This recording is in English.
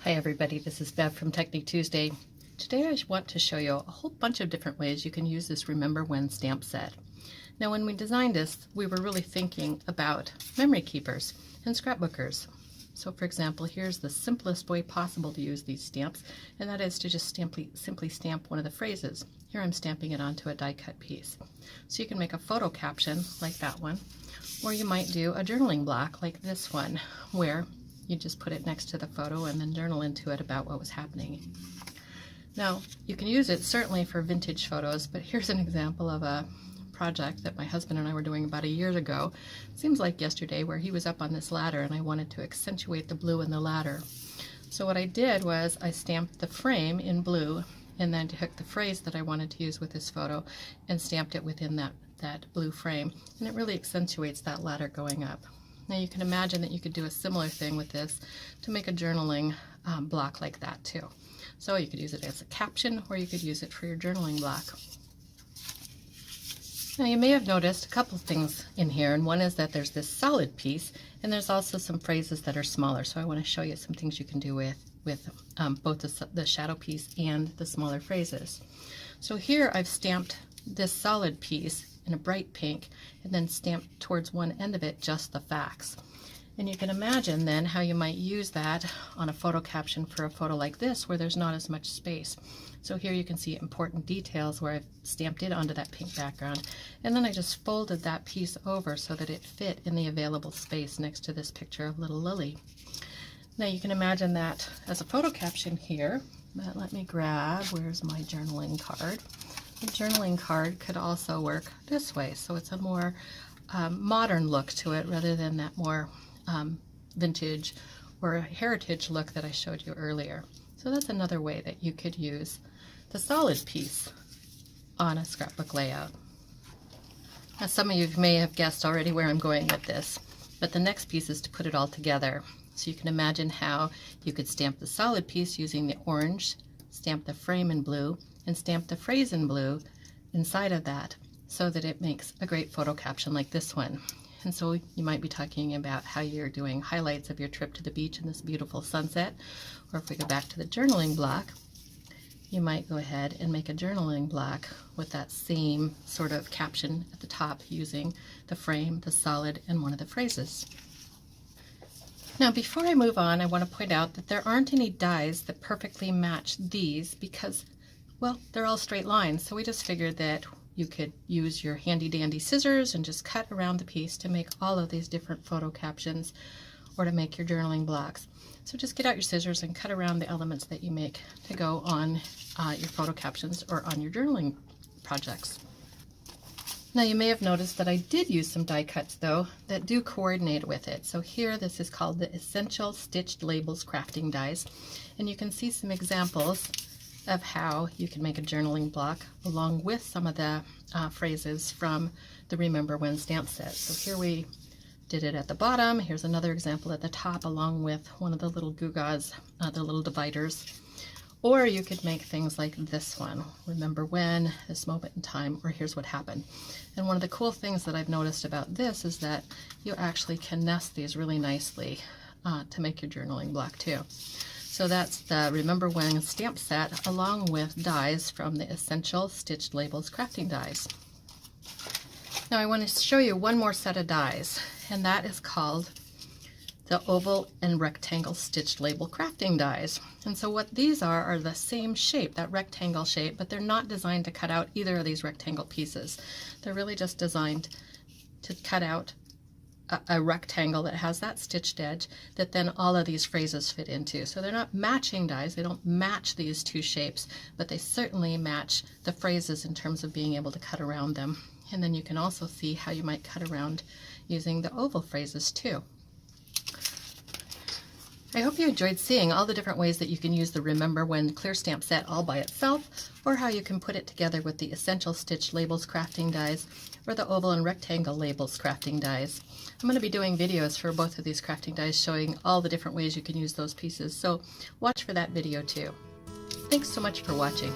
Hi everybody, this is Bev from Technique Tuesday. Today I want to show you a whole bunch of different ways you can use this Remember When stamp set. Now when we designed this, we were really thinking about memory keepers and scrapbookers. So for example, here's the simplest way possible to use these stamps, and that is to just simply stamp one of the phrases. Here I'm stamping it onto a die cut piece. So you can make a photo caption like that one, or you might do a journaling block like this one, where you just put it next to the photo and then journal into it about what was happening. Now, you can use it certainly for vintage photos, but here's an example of a project that my husband and I were doing about a year ago. Seems like yesterday, where he was up on this ladder and I wanted to accentuate the blue in the ladder. So what I did was I stamped the frame in blue and then took the phrase that I wanted to use with this photo and stamped it within that blue frame, and it really accentuates that ladder going up. Now you can imagine that you could do a similar thing with this to make a journaling block like that too. So you could use it as a caption, or you could use it for your journaling block. Now you may have noticed a couple of things in here, and one is that there's this solid piece, and there's also some phrases that are smaller. So I want to show you some things you can do with both the shadow piece and the smaller phrases. So here I've stamped this solid piece in a bright pink and then stamped towards one end of it just the facts. And you can imagine then how you might use that on a photo caption for a photo like this where there's not as much space. So here you can see important details where I've stamped it onto that pink background, and then I just folded that piece over so that it fit in the available space next to this picture of little Lily. Now you can imagine that as a photo caption here, but let me grab, where's my journaling card? The journaling card could also work this way, so it's a more modern look to it rather than that more vintage or heritage look that I showed you earlier. So that's another way that you could use the solid piece on a scrapbook layout. Now some of you may have guessed already where I'm going with this, but the next piece is to put it all together. So you can imagine how you could stamp the solid piece using the orange, stamp the frame in blue, and stamp the phrase in blue inside of that so that it makes a great photo caption like this one. And so you might be talking about how you're doing highlights of your trip to the beach in this beautiful sunset. Or if we go back to the journaling block, you might go ahead and make a journaling block with that same sort of caption at the top using the frame, the solid, and one of the phrases. Now before I move on, I want to point out that there aren't any dies that perfectly match these because, well, they're all straight lines, so we just figured that you could use your handy dandy scissors and just cut around the piece to make all of these different photo captions or to make your journaling blocks. So just get out your scissors and cut around the elements that you make to go on your photo captions or on your journaling projects. Now you may have noticed that I did use some die cuts though that do coordinate with it. So here this is called the Essential Stitched Labels Crafting Dies, and you can see some examples of how you can make a journaling block along with some of the phrases from the Remember When stamp set. So here we did it at the bottom. Here's another example at the top along with one of the little gewgaws, the little dividers. Or you could make things like this one, Remember When, This Moment in Time, or Here's What Happened. And one of the cool things that I've noticed about this is that you actually can nest these really nicely to make your journaling block too. So that's the Remember When stamp set along with dies from the Essential Stitched Labels Crafting Dies. Now I want to show you one more set of dies, and that is called the Oval and Rectangle Stitched Label Crafting Dies. And so what these are the same shape, that rectangle shape, but they're not designed to cut out either of these rectangle pieces. They're really just designed to cut out a rectangle that has that stitched edge that then all of these phrases fit into. So they're not matching dies, they don't match these two shapes, but they certainly match the phrases in terms of being able to cut around them. And then you can also see how you might cut around using the oval phrases too. I hope you enjoyed seeing all the different ways that you can use the Remember When clear stamp set all by itself, or how you can put it together with the Essential Stitch Labels Crafting Dies or the Oval and Rectangle Labels Crafting Dies. I'm going to be doing videos for both of these crafting dies showing all the different ways you can use those pieces, so watch for that video too. Thanks so much for watching.